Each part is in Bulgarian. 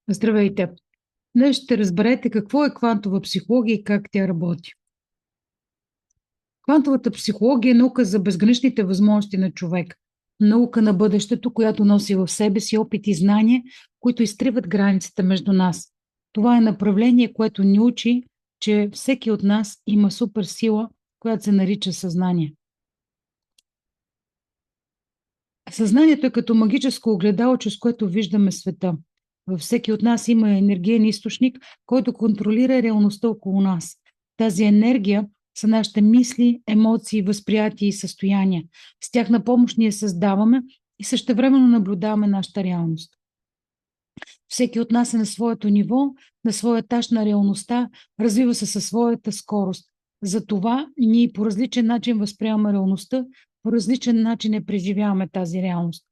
Здравейте! Днес ще разберете какво е квантова психология и как тя работи. Квантовата психология е наука за безграничните възможности на човек. Наука на бъдещето, която носи в себе си опит и знания, които изтриват границите между нас. Това е направление, което ни учи, че всеки от нас има суперсила, която се нарича съзнание. Съзнанието е като магическо огледало, чрез което виждаме света. Във всеки от нас има енергиен източник, който контролира реалността около нас. Тази енергия са нашите мисли, емоции, възприятия и състояния. С тях на помощ ние създаваме и същевременно наблюдаваме нашата реалност. Всеки от нас е на своето ниво, на своя етаж на реалността, развива се със своята скорост. Затова ние по различен начин възприемаме реалността, по различен начин не преживяваме тази реалност.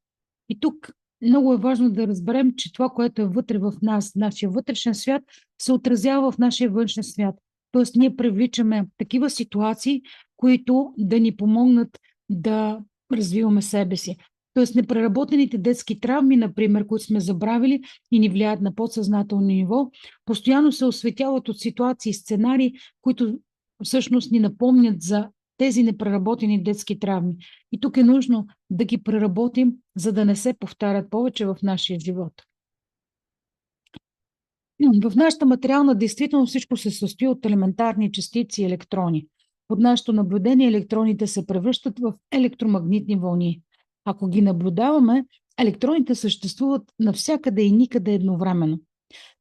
И тук много е важно да разберем, че това, което е вътре в нас, нашия вътрешен свят, се отразява в нашия външен свят. Тоест, ние привличаме такива ситуации, които да ни помогнат да развиваме себе си. Тоест, непреработените детски травми, например, които сме забравили и ни влияят на подсъзнателно ниво, постоянно се осветяват от ситуации и сценарии, които всъщност ни напомнят за тези непреработени детски травми. И тук е нужно да ги преработим, за да не се повтарят повече в нашия живот. В нашата материална действителност всичко се състои от елементарни частици и електрони. Под нашето наблюдение електроните се превръщат в електромагнитни вълни. Ако ги наблюдаваме, електроните съществуват навсякъде и никъде едновременно.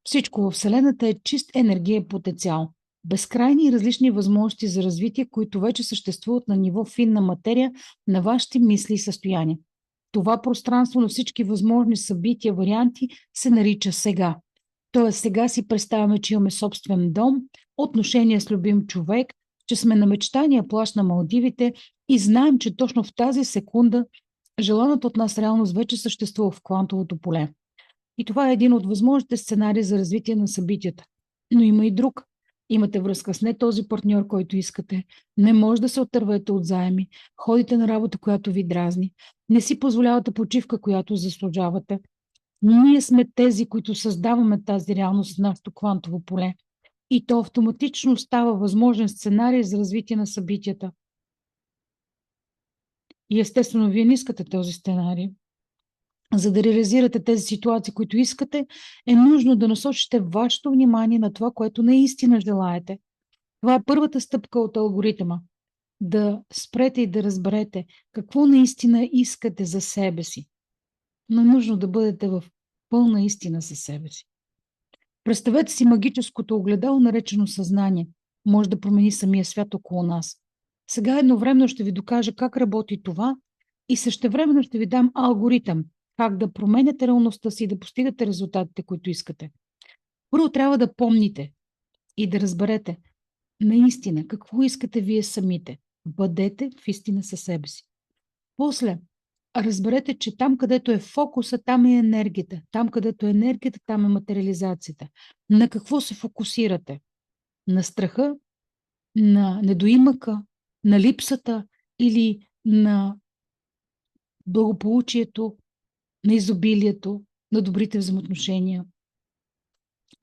Всичко във Вселената е чист енергиен потенциал. Безкрайни и различни възможности за развитие, които вече съществуват на ниво финна материя на вашите мисли и състояния. Това пространство на всички възможни събития, варианти се нарича сега. Тоест сега си представяме, че имаме собствен дом, отношения с любим човек, че сме на мечтания плаж на Малдивите и знаем, че точно в тази секунда желаната от нас реалност вече съществува в квантовото поле. И това е един от възможните сценарии за развитие на събитията. Но има и друг. Имате връзка с не този партньор, който искате. Не може да се отървете от заеми. Ходите на работа, която ви дразни. Не си позволявате почивка, която заслужавате. Ние сме тези, които създаваме тази реалност в нашето квантово поле. И то автоматично става възможен сценарий за развитие на събитията. И естествено, вие не искате този сценарий. За да реализирате тези ситуации, които искате, е нужно да насочите вашето внимание на това, което наистина желаете. Това е първата стъпка от алгоритъма. Да спрете и да разберете какво наистина искате за себе си. Но нужно да бъдете в пълна истина със себе си. Представете си магическото огледало, наречено съзнание. Може да промени самия свят около нас. Сега едновременно ще ви докажа как работи това и същевременно ще ви дам алгоритъм, как да променяте реалността си и да постигате резултатите, които искате. Първо трябва да помните и да разберете наистина какво искате вие самите. Бъдете в истина със себе си. После разберете, че там, където е фокуса, там е енергията. Там, където е енергията, там е материализацията. На какво се фокусирате? На страха, на недоимъка, на липсата или на благополучието, на изобилието, на добрите взаимоотношения.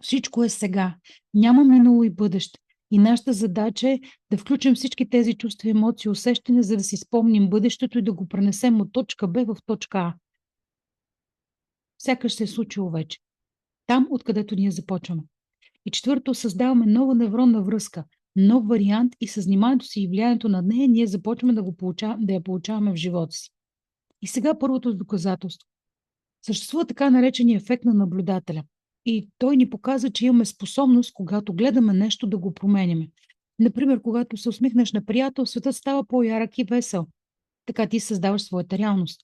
Всичко е сега. Няма минало и бъдеще. И нашата задача е да включим всички тези чувства, емоции, усещания, за да си спомним бъдещето и да го пренесем от точка Б в точка А. Сякаш се е случило вече. Там, откъдето ние започваме. И четвърто, създаваме нова невронна връзка, нов вариант и с вниманието си и влиянието на нея ние започваме да я получаваме в живота си. И сега първото доказателство. Съществува така наречения ефект на наблюдателя. И той ни показва, че имаме способност, когато гледаме нещо, да го променяме. Например, когато се усмихнеш на приятел, светът става по-ярък и весел. Така ти създаваш своята реалност.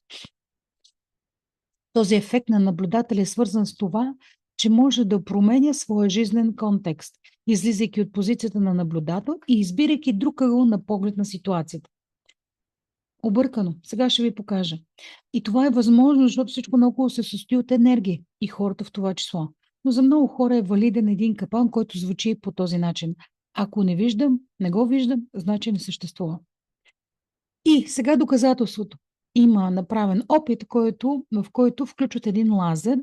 Този ефект на наблюдателя е свързан с това, че може да променя своя жизнен контекст, излизайки от позицията на наблюдател и избирайки друг ъгъл на поглед на ситуацията. Объркано. Сега ще ви покажа. И това е възможно, защото всичко наоколо се състои от енергия и хората в това число. Но за много хора е валиден един капан, който звучи по този начин. Ако не виждам, не го виждам, значи не съществува. И сега доказателството. Има направен опит, в който включват един лазер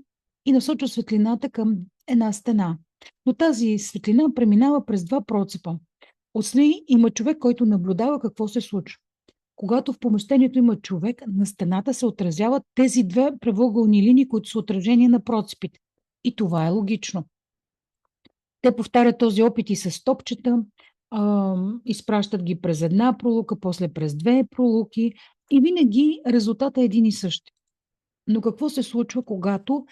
и насочва светлината към една стена. Но тази светлина преминава през два процепа. Отстрани има човек, който наблюдава какво се случва. Когато в помещението има човек, на стената се отразяват тези две правоъгълни линии, които са отражение на процепите. И това е логично. Те повтарят този опит и с топчета, изпращат ги през една пролука, после през две пролуки и винаги резултатът е един и същ. Но какво се случва, когато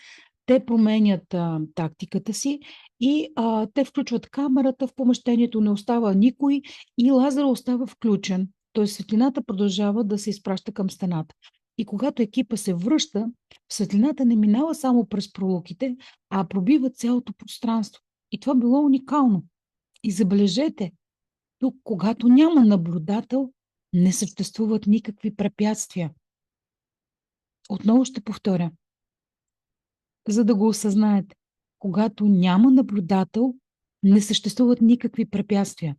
те променят тактиката си и те включват камерата в помещението, не остава никой и лазера остава включен. Т.е. светлината продължава да се изпраща към стената. И когато екипа се връща, светлината не минава само през пролуките, а пробива цялото пространство. И това било уникално. И забележете, тук, когато няма наблюдател, не съществуват никакви препятствия. Отново ще повторя, за да го осъзнаете. Когато няма наблюдател, не съществуват никакви препятствия.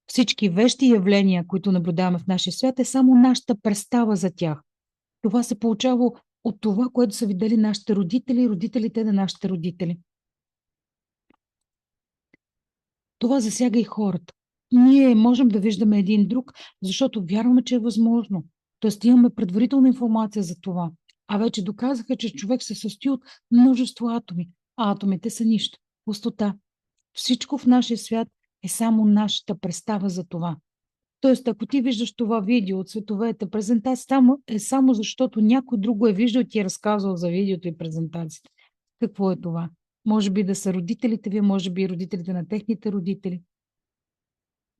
Всички вещи и явления, които наблюдаваме в нашия свят, е само нашата представа за тях. Това се получава от това, което са видели нашите родители и родителите на нашите родители. Това засяга и хората. Ние можем да виждаме един друг, защото вярваме, че е възможно. Тоест имаме предварителна информация за това. А вече доказаха, че човек се състои от множество атоми. А атомите са нищо. Пустота. Всичко в нашия свят е само нашата представа за това. Тоест, ако ти виждаш това видео от световете презентация, е само защото някой друг го е виждал и ти е разказал за видеото и презентацията. Какво е това? Може би да са родителите ви, може би и родителите на техните родители.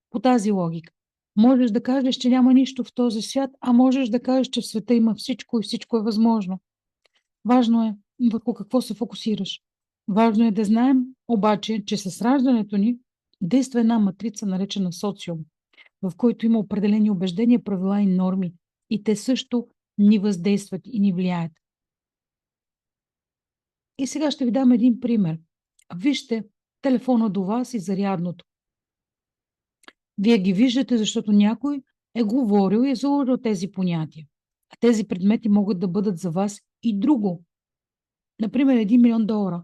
По тази логика. Можеш да кажеш, че няма нищо в този свят, а можеш да кажеш, че в света има всичко и всичко е възможно. Важно е върху какво се фокусираш. Важно е да знаем обаче, че с раждането ни действа една матрица, наречена социум, в който има определени убеждения, правила и норми. И те също ни въздействат и ни влияят. И сега ще ви дам един пример. Вижте телефона до вас и зарядното. Вие ги виждате, защото някой е говорил и е заложил тези понятия. А тези предмети могат да бъдат за вас и друго. Например, 1 милион долара.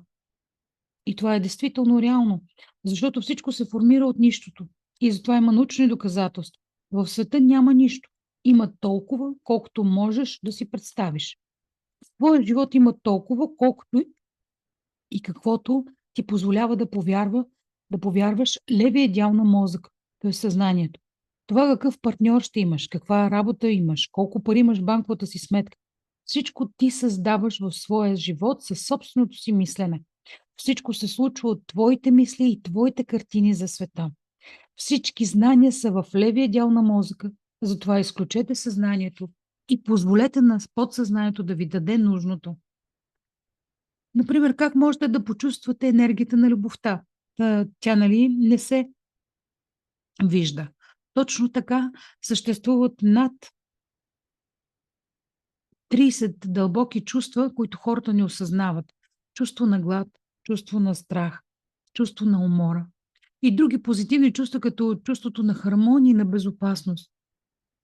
И това е действително реално, защото всичко се формира от нищото. И затова има научни доказателства. В света няма нищо. Има толкова, колкото можеш да си представиш. В твоя живот има толкова, колкото и каквото ти позволява да повярваш левия дял на мозъка, т.е. съзнанието. Това какъв партньор ще имаш, каква работа имаш, колко пари имаш в банковата си сметка. Всичко ти създаваш в своя живот със собственото си мислене. Всичко се случва от твоите мисли и твоите картини за света. Всички знания са в левия дял на мозъка, затова изключете съзнанието и позволете на подсъзнанието да ви даде нужното. Например, как можете да почувствате енергията на любовта? Тя, нали, не се вижда. Точно така съществуват над 30 дълбоки чувства, които хората не осъзнават. Чувство на глад, чувство на страх, чувство на умора и други позитивни чувства, като чувството на хармония и на безопасност.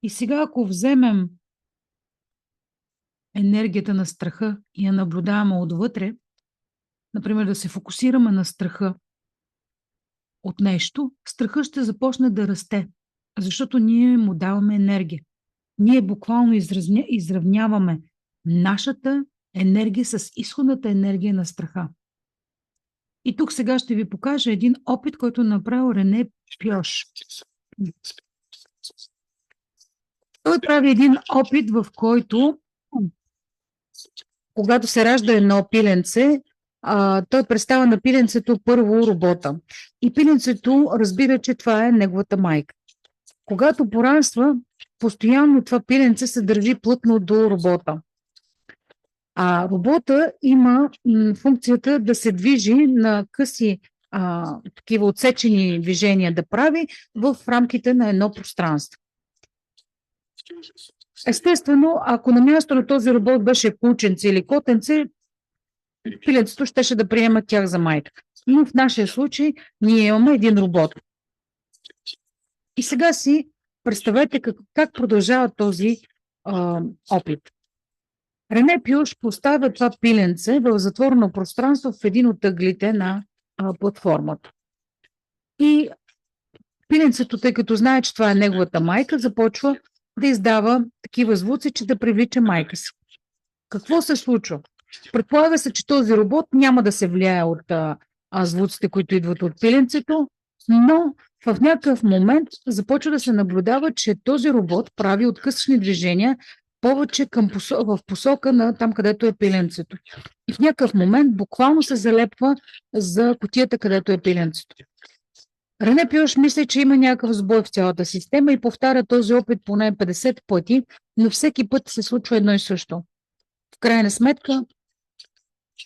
И сега, ако вземем енергията на страха и я наблюдаваме отвътре, например, да се фокусираме на страха от нещо, страхът ще започне да расте, защото ние му даваме енергия. Ние буквално изравняваме нашата енергия с изходната енергия на страха. И тук сега ще ви покажа един опит, който направил Рене Пьош. Той прави един опит, в който, когато се ражда едно пиленце, той представя на пиленцето първо робота. И пиленцето разбира, че това е неговата майка. Когато пораства, постоянно това пиленце се държи плътно до робота. А робота има функцията да се движи на къси такива отсечени движения да прави в рамките на едно пространство. Естествено, ако на място на този робот беше кученце или котенце, пиленцето щеше да приема тях за майка. Но в нашия случай ние имаме един робот. И сега си представете как продължава този опит. Рене Пюш поставя това пиленце в затворено пространство в един от ъглите на платформата. И пиленцето, тъй като знае, че това е неговата майка, започва да издава такива звуци, че да привлича майка си. Какво се случва? Предполага се, че този робот няма да се влияе от звуците, които идват от пиленцето, но в някакъв момент започва да се наблюдава, че този робот прави откъслечни движения повече в посока на там, където е пиленцето. И в някакъв момент буквално се залепва за кутията, където е пиленцето. Рене Пюш мисли, че има някакъв сбой в цялата система и повтаря този опит поне 50 пъти, но всеки път се случва едно и също. В крайна сметка,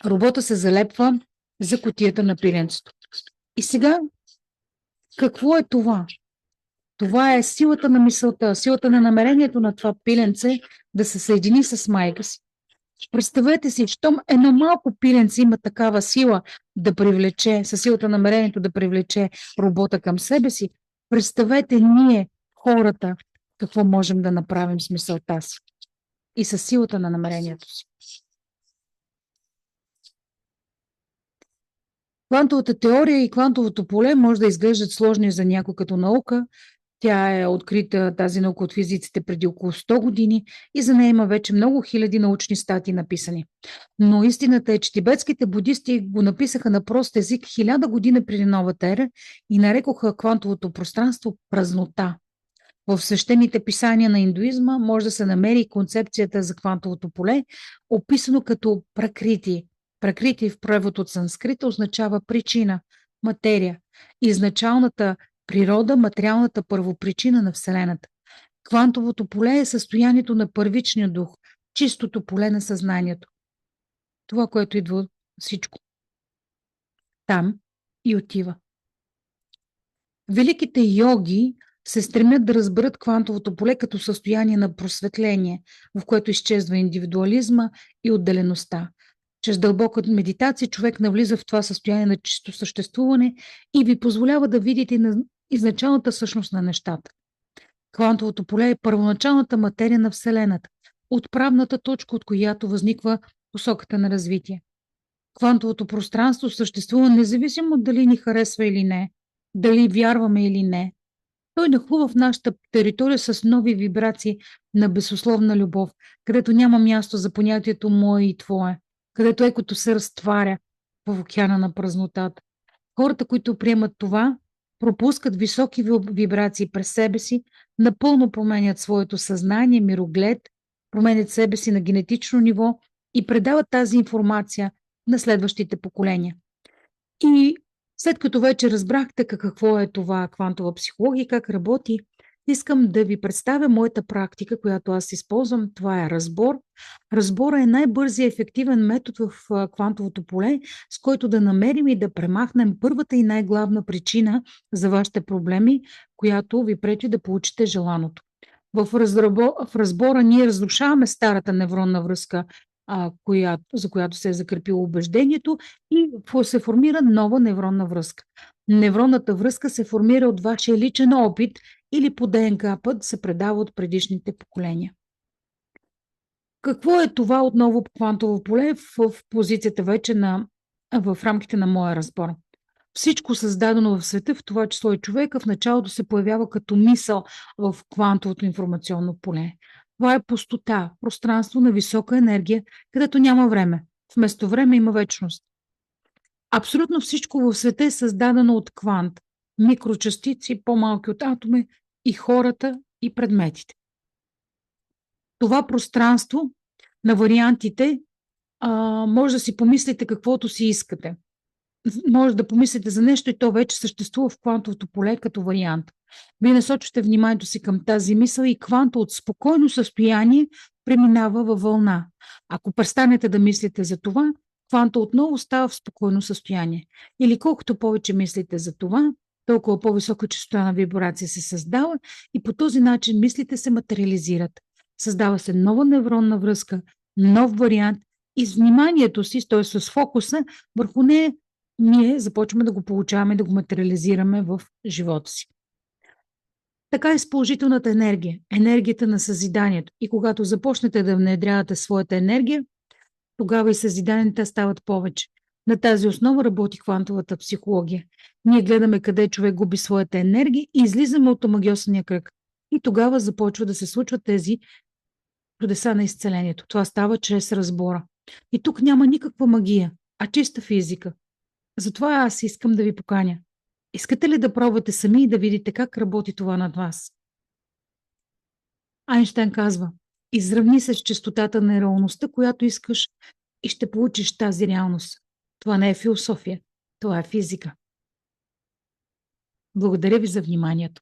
робота се залепва за кутията на пиленцето. И сега, какво е това? Това е силата на мисълта, силата на намерението на това пиленце да се съедини с майка си. Представете си, щом едно малко пиленце има такава сила да привлече, със силата на намерението да привлече робота към себе си, представете ние, хората, какво можем да направим с мисълта си и със силата на намерението си. Квантовата теория и квантовото поле може да изглеждат сложни за някой като наука. Тя е открита, тази наука, от физиците преди около 100 години и за нея има вече много хиляди научни статии написани. Но истината е, че тибетските будисти го написаха на прост език 1000 години преди новата ера и нарекоха квантовото пространство празнота. В свещените писания на индуизма може да се намери концепцията за квантовото поле, описано като пракрити. Пракрити в превод от санскрита означава причина, материя, изначалната природа, материалната първопричина на Вселената. Квантовото поле е състоянието на първичния дух, чистото поле на съзнанието. Това, което идва от всичко. Там и отива. Великите йоги се стремят да разберат квантовото поле като състояние на просветление, в което изчезва индивидуализма и отделеността. Чрез дълбока медитация човек навлиза в това състояние на чисто съществуване и ви позволява да видите изначалната същност на нещата. Квантовото поле е първоначалната материя на Вселената, отправната точка, от която възниква посоката на развитие. Квантовото пространство съществува независимо дали ни харесва или не, дали вярваме или не. Той нахлува в нашата територия с нови вибрации на безусловна любов, където няма място за понятието мое и твое, където екото се разтваря в океана на празнотата. Хората, които приемат това, пропускат високи вибрации през себе си, напълно променят своето съзнание, мироглед, променят себе си на генетично ниво и предават тази информация на следващите поколения. И след като вече разбрахте какво е това квантова психология и как работи, искам да ви представя моята практика, която аз използвам. Това е разбор. Разбора е най-бързият и ефективен метод в квантовото поле, с който да намерим и да премахнем първата и най-главна причина за вашите проблеми, която ви пречи да получите желаното. В разбора ние разрушаваме старата невронна връзка, за която се е закрепило убеждението, и се формира нова невронна връзка. Невронната връзка се формира от вашия личен опит или по ДНК път се предава от предишните поколения. Какво е това отново квантово поле в позицията вече в рамките на моя разбор? Всичко създадено в света, в това число и човека, в началото се появява като мисъл в квантовото информационно поле. Това е пустота, пространство на висока енергия, където няма време. Вместо време има вечност. Абсолютно всичко в света е създадено от квант, микрочастици, по-малки от атоми, и хората, и предметите. Това пространство на вариантите може да си помислите каквото си искате. Може да помислите за нещо и то вече съществува в квантовото поле като вариант. Вие насочвате вниманието си към тази мисъл и кванта от спокойно състояние преминава във вълна. Ако престанете да мислите за това, кванта отново става в спокойно състояние. Или колкото повече мислите за това, толкова по-висока честота на вибрация се създава и по този начин мислите се материализират. Създава се нова невронна връзка, нов вариант и с вниманието си, т.е. с фокуса върху нея, ние започваме да го получаваме, да го материализираме в живота си. Така и с положителната енергия, енергията на съзиданието. И когато започнете да внедрявате своята енергия, тогава и съзиданията стават повече. На тази основа работи квантовата психология. Ние гледаме къде човек губи своята енергия и излизаме от омагьосания кръг. И тогава започва да се случват тези чудеса на изцелението. Това става чрез разбора. И тук няма никаква магия, а чиста физика. Затова аз искам да ви поканя. Искате ли да пробвате сами и да видите как работи това над вас? Айнщайн казва: изравни се с честотата на реалността, която искаш, и ще получиш тази реалност. Това не е философия, това е физика. Благодаря ви за вниманието.